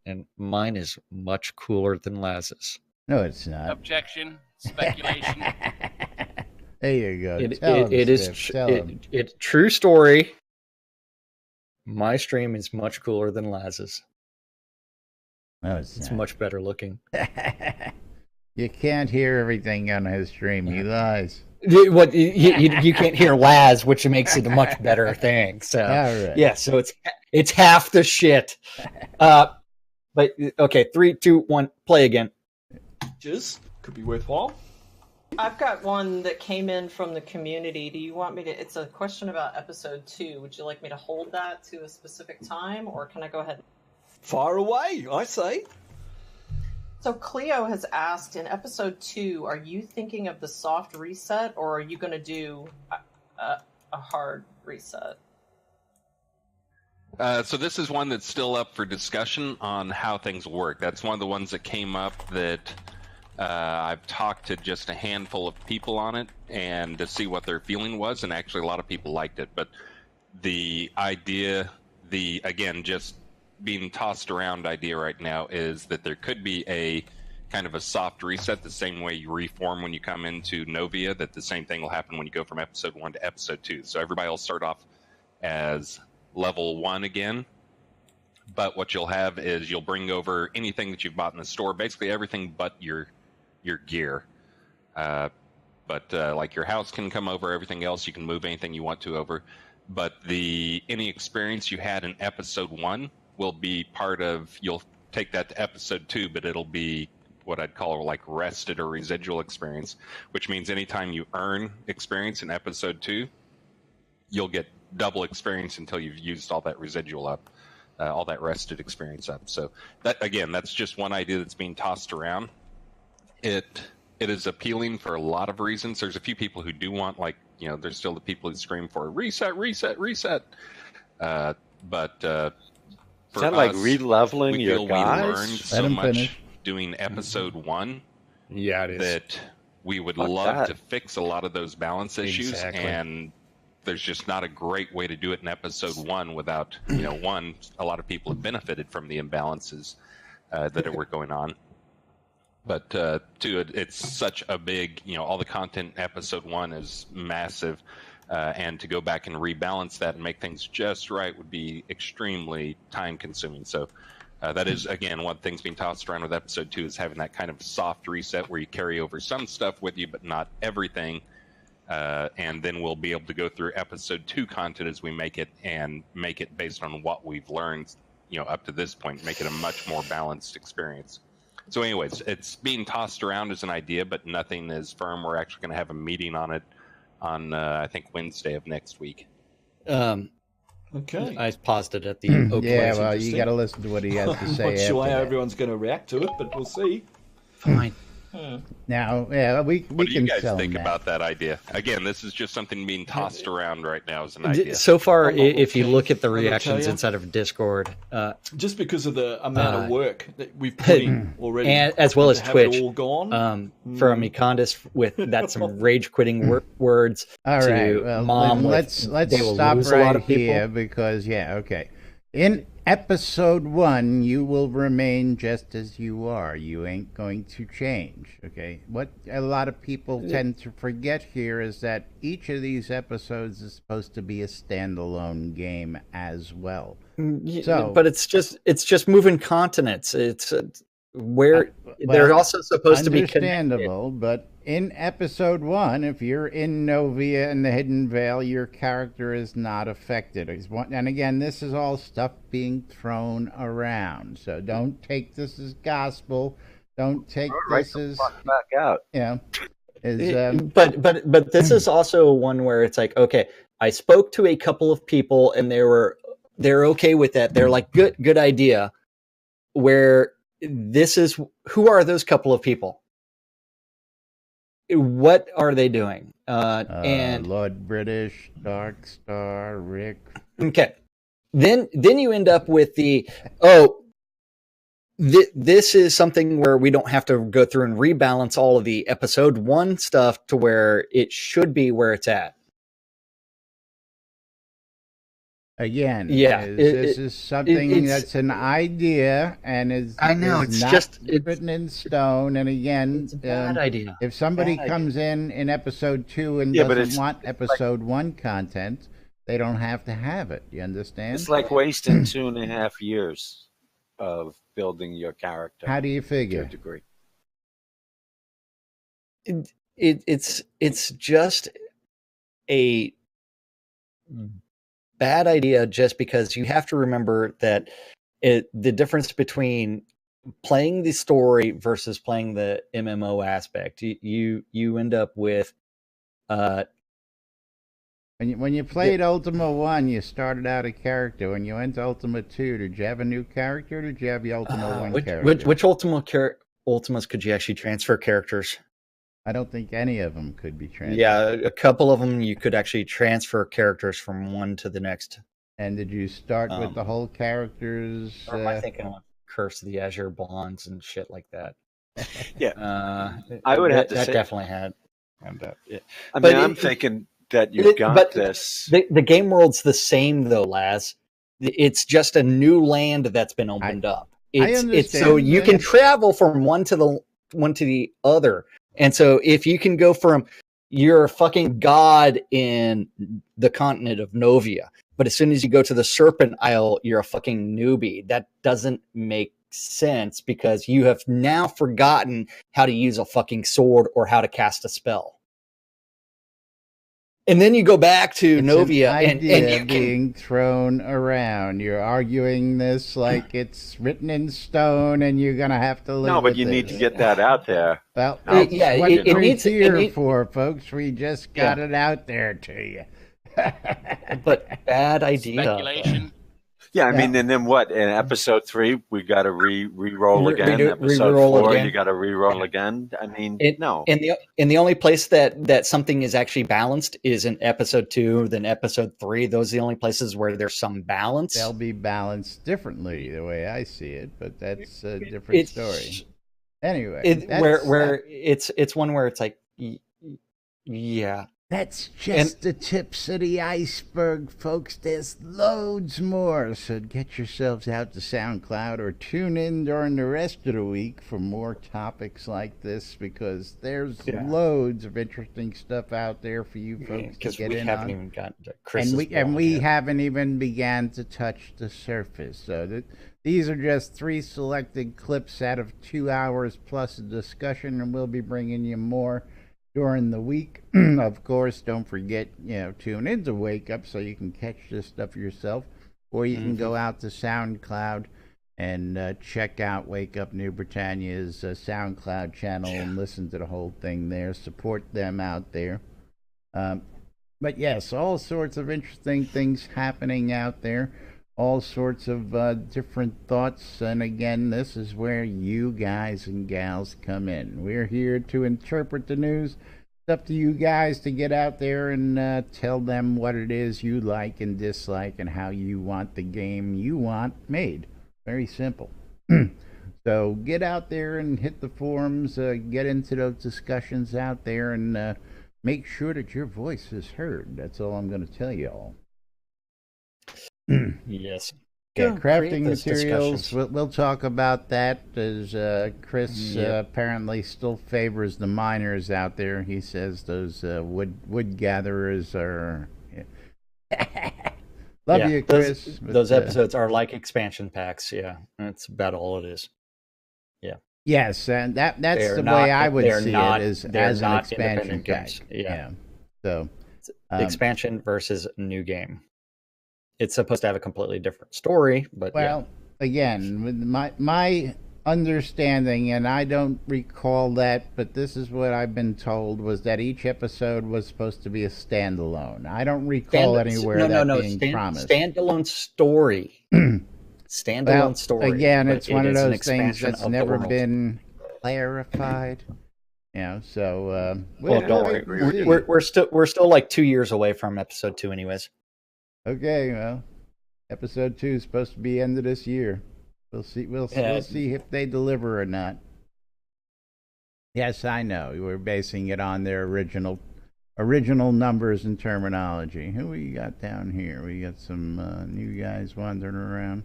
And mine is much cooler than Laz's. No, it's not. Objection. Speculation. There you go. It's true story. My stream is much cooler than Laz's. No, It's much better looking. You can't hear everything on his stream. He lies. You can't hear Laz, which makes it a much better thing. So right. yeah, so it's half the shit. But okay, 3, 2, 1, play again. Just could be worthwhile. I've got one that came in from the community. Do you want me to? It's a question about episode 2. Would you like me to hold that to a specific time, or can I go ahead? Fire away, I say. So Cleo has asked in episode 2, are you thinking of the soft reset, or are you going to do a hard reset? So this is one that's still up for discussion on how things work. That's one of the ones that came up that I've talked to just a handful of people on it and to see what their feeling was, and actually a lot of people liked it. But the idea, again, just being tossed around idea right now is that there could be a kind of a soft reset, the same way you reform when you come into Novia, that the same thing will happen when you go from episode 1 to episode 2. So everybody will start off as level 1 again, but what you'll have is you'll bring over anything that you've bought in the store, basically everything but your gear. But like your house can come over, everything else you can move anything you want to over. But any experience you had in episode 1 will be part of, you'll take that to episode 2, but it'll be what I'd call like rested or residual experience, which means anytime you earn experience in episode 2, you'll get double experience until you've used all that residual up, all that rested experience up. So that, again, that's just one idea that's being tossed around. It is appealing for a lot of reasons. There's a few people who do want, like, there's still the people who scream for reset, reset, reset. But is that like re-leveling your guys? We learned so much doing episode 1. Yeah, it is. That we would love to fix a lot of those balance issues, and there's just not a great way to do it in episode 1 without, one, a lot of people have benefited from the imbalances that were going on. But two, it's such a big, all the content in episode 1 is massive. And to go back and rebalance that and make things just right would be extremely time consuming. So that is, again, one of the things being tossed around with episode 2 is having that kind of soft reset where you carry over some stuff with you, but not everything. And then we'll be able to go through episode 2 content as we make it, and make it based on what we've learned, up to this point, make it a much more balanced experience. So anyways, it's being tossed around as an idea, but nothing is firm. We're actually going to have a meeting on it on, I think, Wednesday of next week. Okay. I paused it at the OK. Yeah, well, you got to listen to what he has to say. I'm not sure how everyone's going to react to it, but we'll see. Fine. Now, yeah, we what do you can guys sell think that. about that idea? Again, this is just something being tossed around right now as an idea. So far, if you okay. look at the I'm gonna reactions tell you. inside of Discord, Just because of the amount of work that we've put in already, and as well as to have Twitch, it all gone. from Econdis with some rage quitting words. All to right, well, Mom, let's they will stop lose a lot right of people. here because, okay. In episode 1, you will remain just as you are. You ain't going to change, okay? What a lot of people tend to forget here is that each of these episodes is supposed to be a standalone game as well. So, but it's just moving continents. It's where they're also supposed to be connected. Understandable, but in episode 1, if you're in Novia and the Hidden Vale, your character is not affected. And again, this is all stuff being thrown around, so don't take this as gospel. Don't take this as back out. But this is also one where it's like, okay, I spoke to a couple of people and they're okay with that. They're like, good idea. Where this is, who are those couple of people? What are they doing? And Lord British, Dark Star, Rick. Okay, then you end up with this is something where we don't have to go through and rebalance all of the episode 1 stuff to where it should be where it's at. Again, yeah, this is something that's an idea and is not written in stone. And again, it's a bad idea. If somebody comes in episode 2 and doesn't want episode 1 content, they don't have to have it. You understand? It's like wasting 2.5 years of building your character How do you to a figure? degree. It's just a bad idea, just because you have to remember that the difference between playing the story versus playing the MMO aspect, you end up with When you played Ultima 1, you started out a character. When you went to Ultima 2, did you have a new character, or did you have the Ultima 1 character? which Ultimas could you actually transfer characters? I don't think any of them could be transferred. Yeah, a couple of them you could actually transfer characters from one to the next. And did you start with the whole characters? Or am I thinking of Curse of the Azure Bonds and shit like that? Yeah, I would have to that say definitely had. Yeah. I mean, I'm thinking that you've got this. The game world's the same though, Laz. It's just a new land that's been opened up. It's so you can travel from one to the other. And so if you can go from you're a fucking god in the continent of Novia, but as soon as you go to the Serpent Isle, you're a fucking newbie. That doesn't make sense, because you have now forgotten how to use a fucking sword or how to cast a spell. And then you go back to Novia and you being thrown around. You're arguing this like it's written in stone, and you're gonna have to live. No, but you need to get that out there. Well, what it needs here for, folks. We just got it out there to you. But bad idea. Speculation. Yeah, I mean, and then what? In episode 3, we got to re-roll again. Episode 4, again. You got to re-roll again. I mean, no. And the only place that something is actually balanced is in episode 2, then episode 3. Those are the only places where there's some balance. They'll be balanced differently, the way I see it, but that's a different story. Anyway, it's one where it's like, yeah. That's just the tips of the iceberg, folks. There's loads more. So get yourselves out to SoundCloud or tune in during the rest of the week for more topics like this, because there's loads of interesting stuff out there for you folks to get in on. Even gotten to Chris's and we haven't even began to touch the surface. So these are just 3 selected clips out of 2 hours plus a discussion, and we'll be bringing you more during the week. Of course, don't forget, tune into Wake Up so you can catch this stuff yourself, or you can go out to SoundCloud and check out Wake Up New Britannia's SoundCloud channel and listen to the whole thing there. Support them out there. But yes, all sorts of interesting things happening out there. All sorts of different thoughts, and again, this is where you guys and gals come in. We're here to interpret the news. It's up to you guys to get out there and tell them what it is you like and dislike, and how you want the game you want made. Very simple. So get out there and hit the forums, get into those discussions out there, and make sure that your voice is heard. That's all I'm going to tell you all. Yes. Yeah, crafting materials. We'll talk about that, as Chris apparently still favors the miners out there. He says those wood gatherers are. Love you, Chris. Those episodes are like expansion packs. Yeah, that's about all it is. Yeah. Yes, and that's the way I would see it, is as an expansion pack. Yeah. So expansion versus new game. It's supposed to have a completely different story, but again, with my understanding, and I don't recall that, but this is what I've been told, was that each episode was supposed to be a standalone. I don't recall anywhere being promised. Standalone story. Standalone story. Again, it's one of those things that's never been clarified. So don't worry. We're still like 2 years away from episode 2, anyways. Okay, well, episode 2 is supposed to be end of this year. We'll see. We'll see if they deliver or not. Yes, I know. We're basing it on their original numbers and terminology. Who we got down here? We got some new guys wandering around.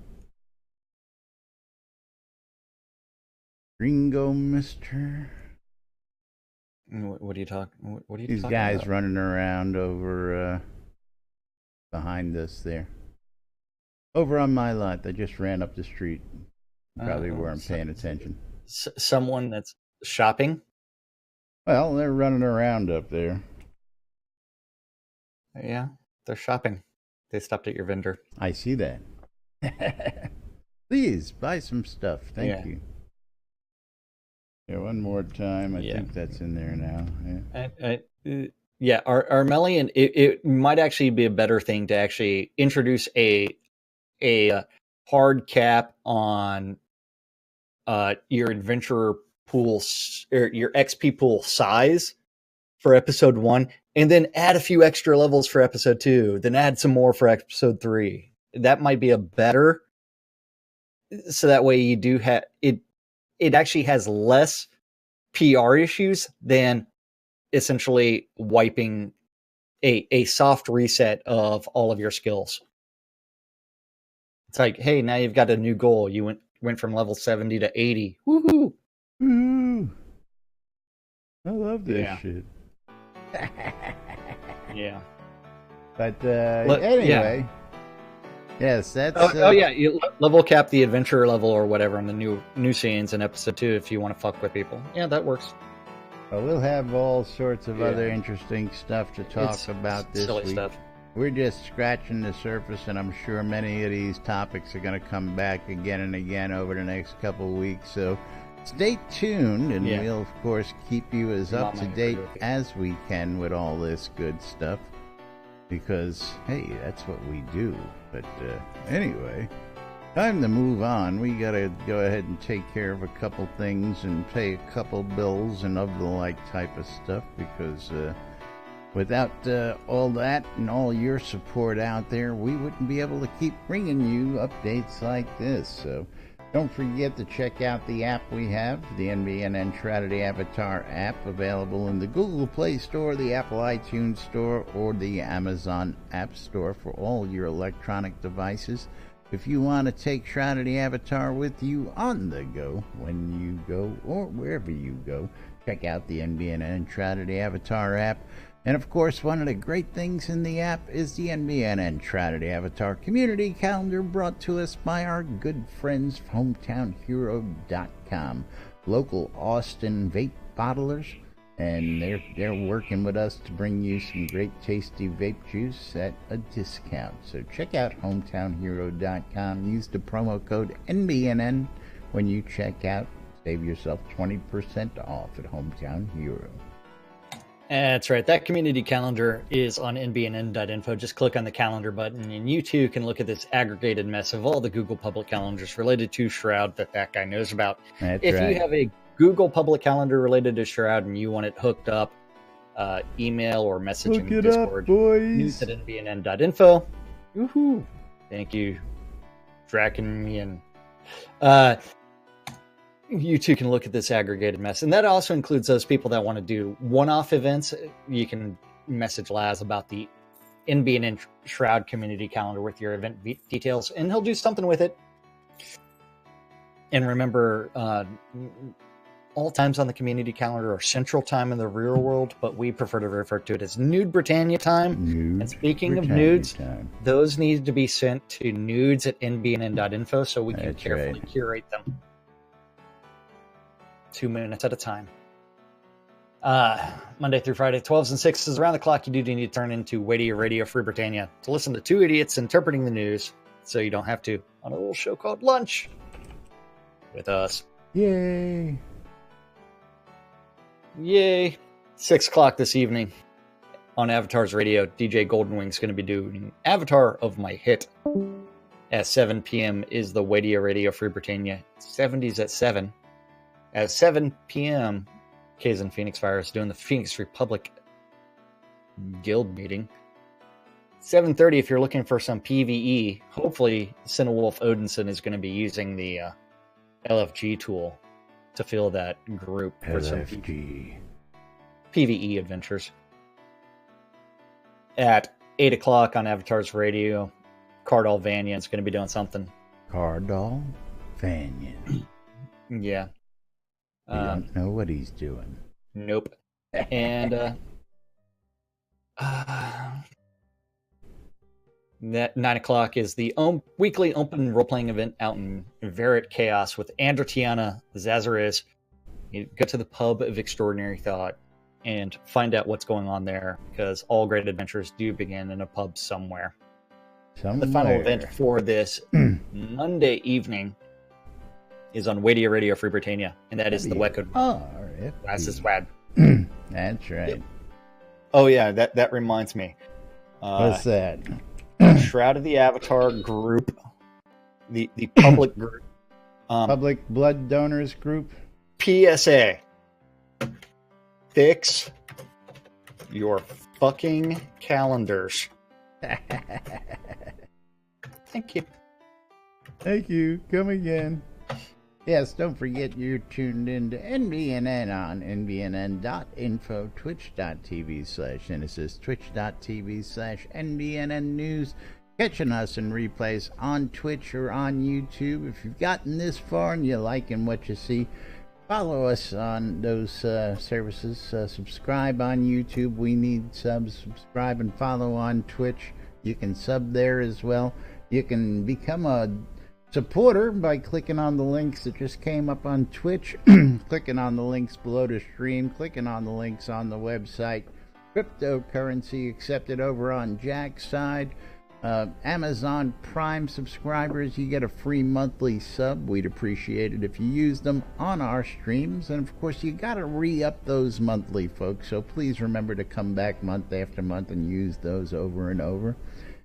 Gringo Mister. What are you talking? What are you? These guys running around over. behind us there. Over on my lot, they just ran up the street. Probably weren't paying attention. Someone that's shopping? Well, they're running around up there. Yeah, they're shopping. They stopped at your vendor. I see that. Please, buy some stuff. Thank you. Yeah, one more time. I think that's in there now. Yeah, Armelian, it might actually be a better thing to actually introduce a hard cap on your adventurer pool, or your XP pool size for episode 1, and then add a few extra levels for episode 2, then add some more for episode 3. That might be a better, so that way you do have it. It actually has less PR issues than essentially wiping a soft reset of all of your skills. It's like, hey, now you've got a new goal. You went from level 70 to 80. Woohoo! Woo! I love this shit. Yeah. But anyway. Yes, that's... you level cap the adventure level or whatever on the new scenes in episode 2 if you want to fuck with people. Yeah, that works. Well, we'll have all sorts of other interesting stuff to talk about this silly week. Stuff. We're just scratching the surface, and I'm sure many of these topics are going to come back again and again over the next couple of weeks. So stay tuned, and we'll, of course, keep you as up to date as we can with all this good stuff. Because, hey, that's what we do. But anyway, time to move on. We got to go ahead and take care of a couple things and pay a couple bills and of the like type of stuff. Because without all that and all your support out there, we wouldn't be able to keep bringing you updates like this. So don't forget to check out the app we have, the NBNN Shroud Avatar app, available in the Google Play Store, the Apple iTunes Store, or the Amazon App Store for all your electronic devices. If you want to take Shroud Avatar with you on the go, when you go, or wherever you go, check out the NBNN Shroud Avatar app. And of course, one of the great things in the app is the NBNN Shroud Avatar community calendar, brought to us by our good friends from HometownHero.com, local Austin vape bottlers, and they're working with us to bring you some great tasty vape juice at a discount. So check out HometownHero.com. Use the promo code NBNN when you check out. Save yourself 20% off at Hometown Hero. That's right. That community calendar is on nbnn.info. Just click on the calendar button, and you too can look at this aggregated mess of all the Google public calendars related to Shroud that guy knows about. If you have a Google public calendar related to Shroud and you want it hooked up, email or message in Discord. News at nbnn.info. Woohoo! Thank you, Drakenian. You too can look at this aggregated mess. And that also includes those people that want to do one-off events. You can message Laz about the NBNN Shroud community calendar with your event details, and he'll do something with it. And remember, all times on the community calendar are Central Time in the real world, but we prefer to refer to it as Nude Britannia Time. And speaking of nudes, those need to be sent to nudes at nbnn.info so we can carefully curate them. 2 minutes at a time. Monday through Friday, 12s and 6s around the clock. You do need to turn into Weightier Radio Free Britannia to listen to two idiots interpreting the news, so you don't have to, on a little show called Lunch with us. Yay! 6 o'clock this evening on Avatar's Radio. DJ Goldenwing's going to be doing Avatar of My Hit. At 7 p.m. is the Weightier Radio Free Britannia 70s at 7. At 7 p.m., Kazan Phoenix Fire is doing the Phoenix Republic Guild meeting. 7:30, if you're looking for some PvE, hopefully Cinewolf Odinson is going to be using the LFG tool to fill that group for some PvE adventures. At 8 o'clock on Avatar's Radio, Cardall Vanyan is going to be doing something. Cardall Vanyan. Yeah. You don't know what he's doing. Nope. And That 9 o'clock is the weekly open role-playing event out in Verit Chaos with Andretiana Zazarez. You go to the pub of extraordinary thought and find out what's going on there, because all great adventures do begin in a pub somewhere. The final event for this Monday evening is on Wadia Radio Free Britannia, and that is the Wecco. That's the swag. That's right. Oh yeah, that reminds me. What's that? Shroud of the Avatar group, the public group, Public Blood Donors Group. PSA. Fix your fucking calendars. Thank you. Thank you. Come again. Yes, don't forget you're tuned in to NBNN on nbnn.info, twitch.tv/Genesis, twitch.tv/NBNN News. Catching us in replays on Twitch or on YouTube. If you've gotten this far and you're liking what you see, follow us on those services. Subscribe on YouTube. We need subs. Subscribe and follow on Twitch. You can sub there as well. You can become a supporter by clicking on the links that just came up on Twitch, clicking on the links below the stream, clicking on the links on the website. Cryptocurrency accepted over on Jack's side. Amazon Prime subscribers, you get a free monthly sub. We'd appreciate it if you use them on our streams. And of course, you got to re-up those monthly, folks. So please remember to come back month after month and use those over and over.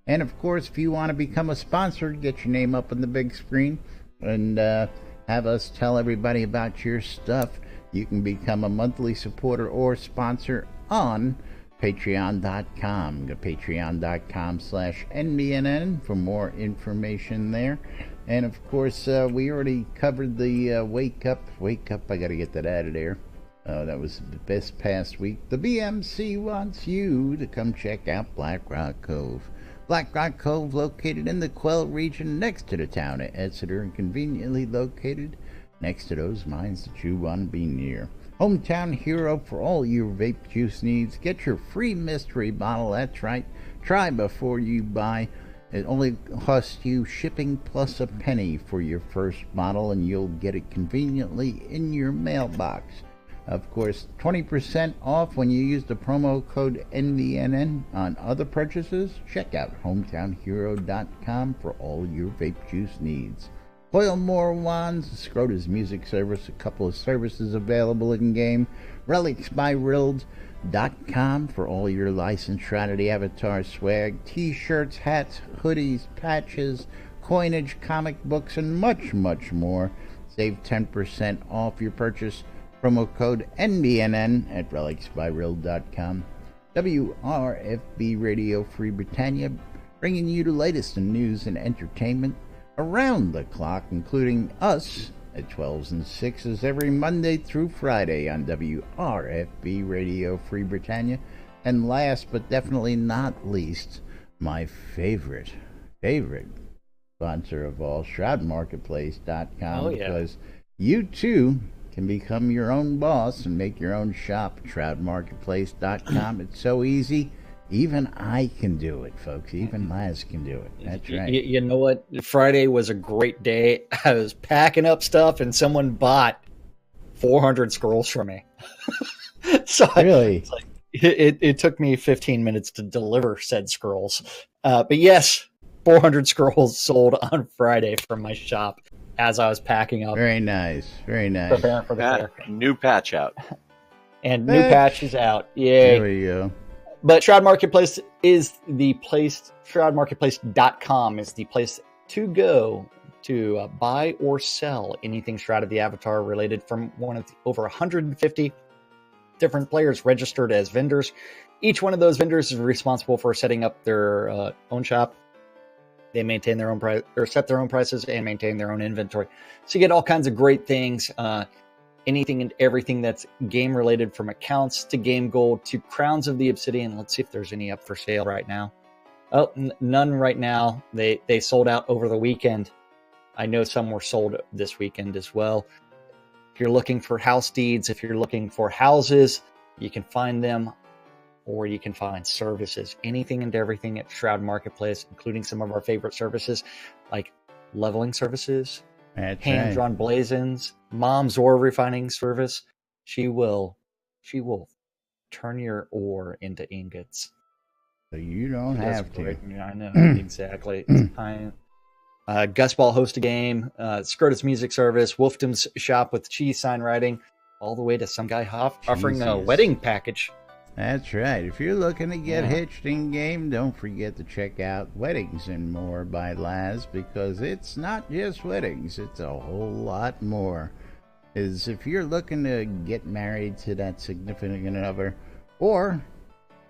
And of course, if you want to become a sponsor, get your name up on the big screen and have us tell everybody about your stuff, you can become a monthly supporter or sponsor on patreon.com. Go patreon.com/NBNN for more information there. And of course, we already covered the Wake Up, I gotta get that out of there. That was the best past week. The BMC wants you to come check out Black Rock Cove. Black Rock Cove, located in the Quell region next to the town of Exeter and conveniently located next to those mines that you want to be near. Hometown hero for all your vape juice needs. Get your free mystery bottle, that's right. Try before you buy. It only costs you shipping plus a penny for your first bottle, and you'll get it conveniently in your mailbox. Of course, 20% off when you use the promo code NBNN on other purchases. Check out hometownhero.com for all your vape juice needs. Coilmore Wands, Scrota's music service, a couple of services available in-game. Relicsbyrild.com for all your licensed Shroud of the Avatar swag. T-shirts, hats, hoodies, patches, coinage, comic books, and much, much more. Save 10% off your purchase. Promo code NBNN at relicsbyrild.com. WRFB Radio Free Britannia, bringing you the latest in news and entertainment around the clock, including us at 12s and 6s every Monday through Friday on WRFB Radio Free Britannia. And last but definitely not least, my favorite sponsor of all, ShroudMarketplace.com. Oh, yeah. Because you too can become your own boss and make your own shop at ShroudMarketplace.com. It's so easy. Even I can do it, folks. Even Laz can do it. That's right. You know what? Friday was a great day. I was packing up stuff, and someone bought 400 scrolls from me. So really? It took me 15 minutes to deliver said scrolls. But yes, 400 scrolls sold on Friday from my shop as I was packing up. Very nice. Very nice. Preparing for the fair. New patch out. And new patch is out. Yay. There we go. But Shroud Marketplace is the place, ShroudMarketplace.com is the place to go to buy or sell anything Shroud of the Avatar related from one of the over 150 different players registered as vendors. Each one of those vendors is responsible for setting up their own shop. They maintain their own price, or set their own prices and maintain their own inventory. So you get all kinds of great things. Anything and everything that's game related, from accounts to game gold to Crowns of the Obsidian. Let's see if there's any up for sale right now. Oh, none right now. They sold out over the weekend. I know some were sold this weekend as well. If you're looking for house deeds, if you're looking for houses, you can find them or you can find services, anything and everything at Shroud Marketplace, including some of our favorite services like leveling services, hand-drawn blazons, Mom's ore refining service. She will turn your ore into ingots. So you don't have to. Yeah, I know. Exactly. Gus Ball host a game, Scrotus music service, Wolfdom's shop with cheese sign writing, all the way to some guy offering a wedding package. That's right. If you're looking to get hitched in game, don't forget to check out Weddings and More by Laz, because it's not just weddings, it's a whole lot more. If you're looking to get married to that significant other, or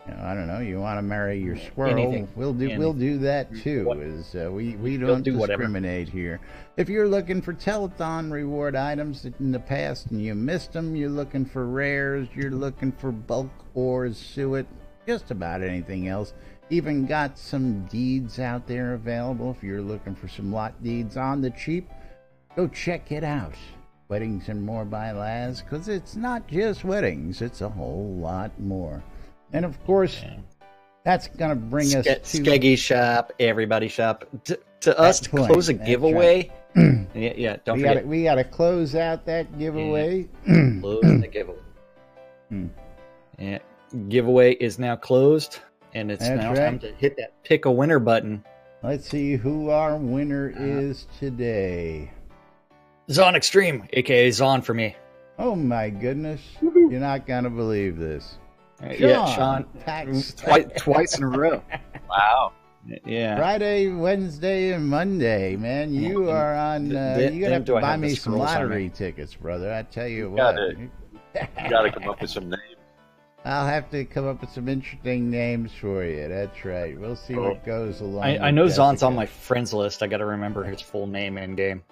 I don't know, you want to marry your squirrel, we'll do that too. We don't discriminate here. If you're looking for telethon reward items in the past and you missed them, you're looking for rares, you're looking for bulk ores, suet, just about anything else. Even got some deeds out there available. If you're looking for some lot deeds on the cheap, go check it out. Weddings and More by Laz, because it's not just weddings, it's a whole lot more. And of course, that's going to bring us to Skeggy Shop, Everybody Shop. To us, to close a giveaway. Right. Don't forget. We got to close out that giveaway. Close the giveaway. Yeah, giveaway is now closed, and it's time to hit that pick a winner button. Let's see who our winner is today. Zon Extreme, aka Zon for me. Oh my goodness. You're not going to believe this. Sean, twice in a row. Wow. Yeah. Friday, Wednesday, and Monday, man. You are on. You're gonna have to buy me some lottery tickets, brother. I tell you what. You got to come up with some names. I'll have to come up with some interesting names for you. That's right. We'll see what goes along. I know Zon's on my friends list. I got to remember his full name in game.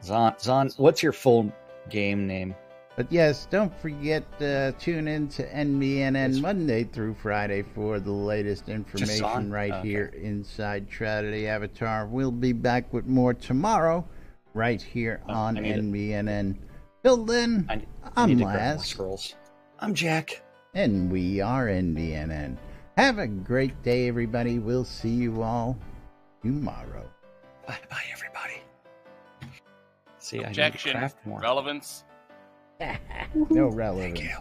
Zon, what's your full game name? But yes, don't forget to tune in to NBNN Monday through Friday for the latest information here inside Shroud of the Avatar. We'll be back with more tomorrow right here on NBNN. Till then, I'm Laz. I'm Jack. And we are NBNN. Have a great day, everybody. We'll see you all tomorrow. Bye, everybody. See, Objection. I need to craft more. Relevance. No relevance. Thank you.